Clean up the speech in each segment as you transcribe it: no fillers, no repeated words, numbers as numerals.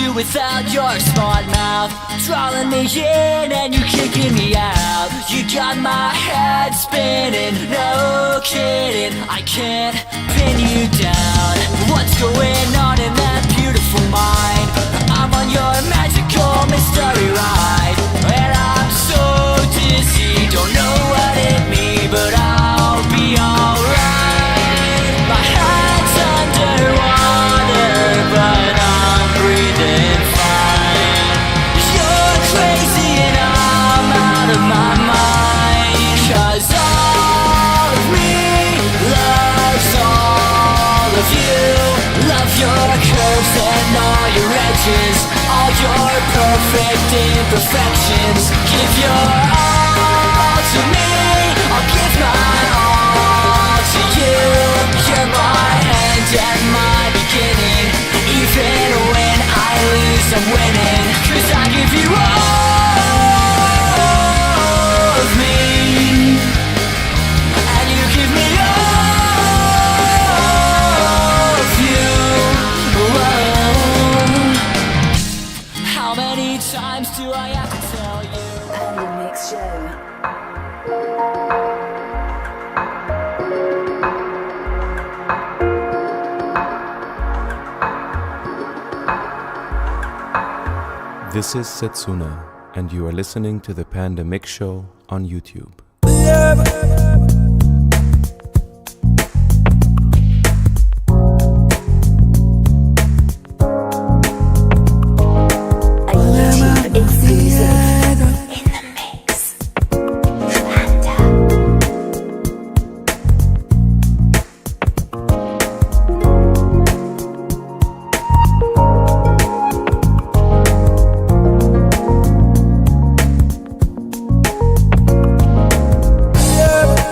you without your smart mouth, drawing me in and you kicking me out. You got my head spinning, no kidding, I can't pin you down. What's going on in that beautiful mind? I'm on your magical mystery ride, and I'm so dizzy, don't know what it means, but I'll be alright. My head's underwater, but I'm breathing fine. You're crazy and I'm out of my mind, 'cause all of me loves all of you. Love your curves and all your edges, all your perfect imperfections. Give your all to me, I'll give my all to you. You're my end and my beginning, even when I lose I'm winning, 'cause I give you all of me, and you give me all of you. Whoa. How many times do I have to tell you? Panda Mix Show. This is Setsuna, and you are listening to the Panda Mix Show on YouTube. A YouTube exclusive. In the mix. Panda. Yeah.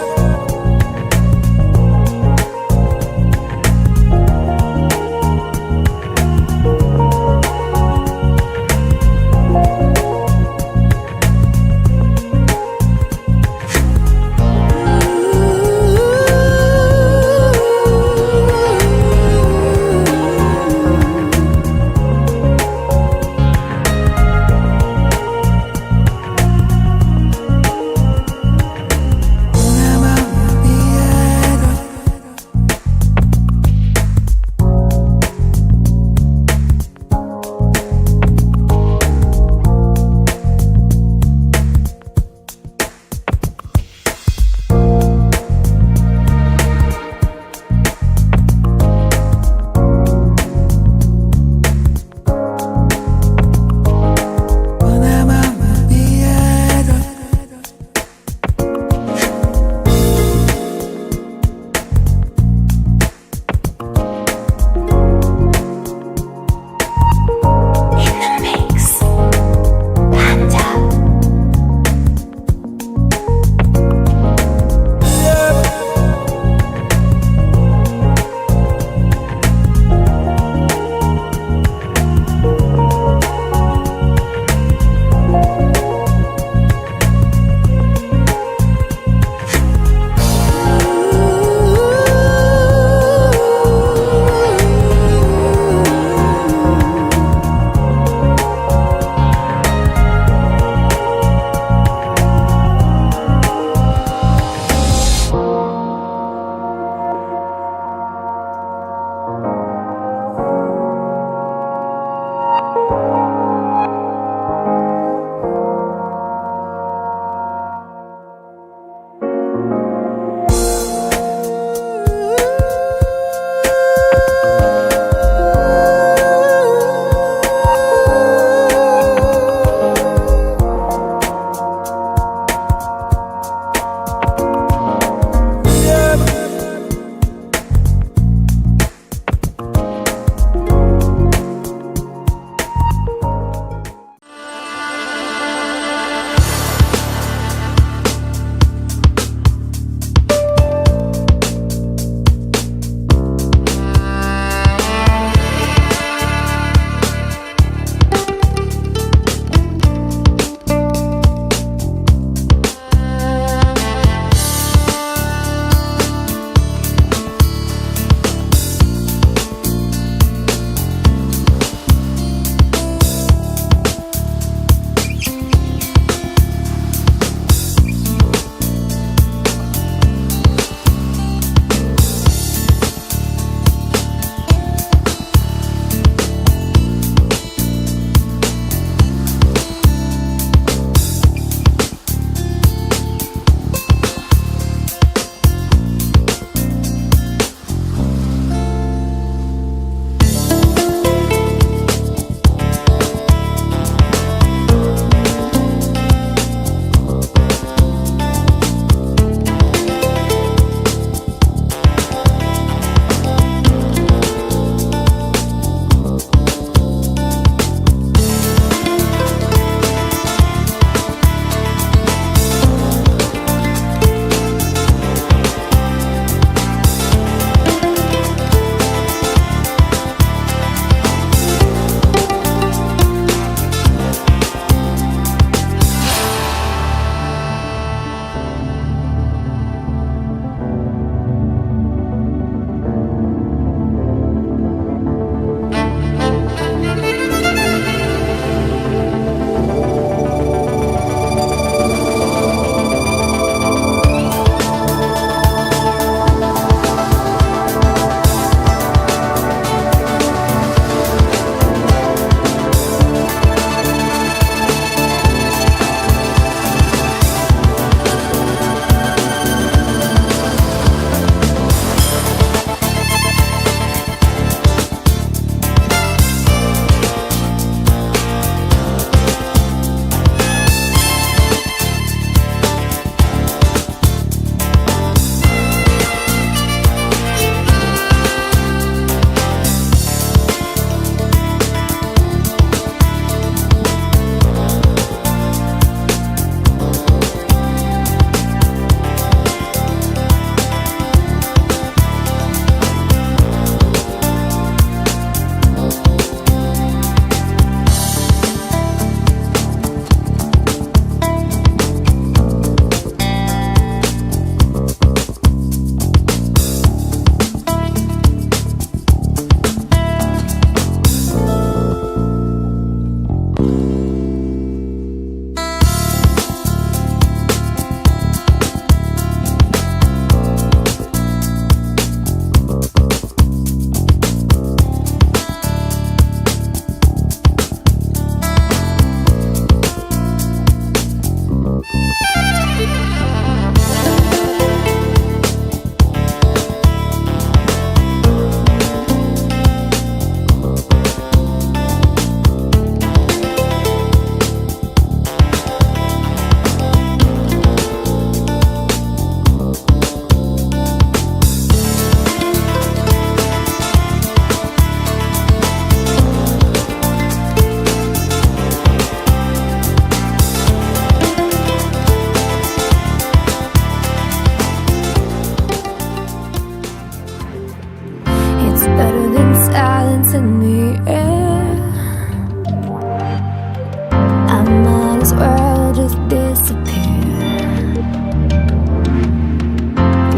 swear I'll just disappear.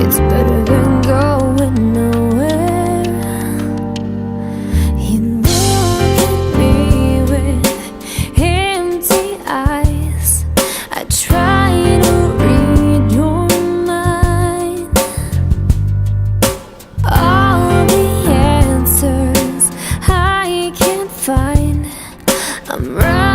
It's better than going nowhere. You look at me with empty eyes. I try to read your mind. All the answers I can't find, I'm right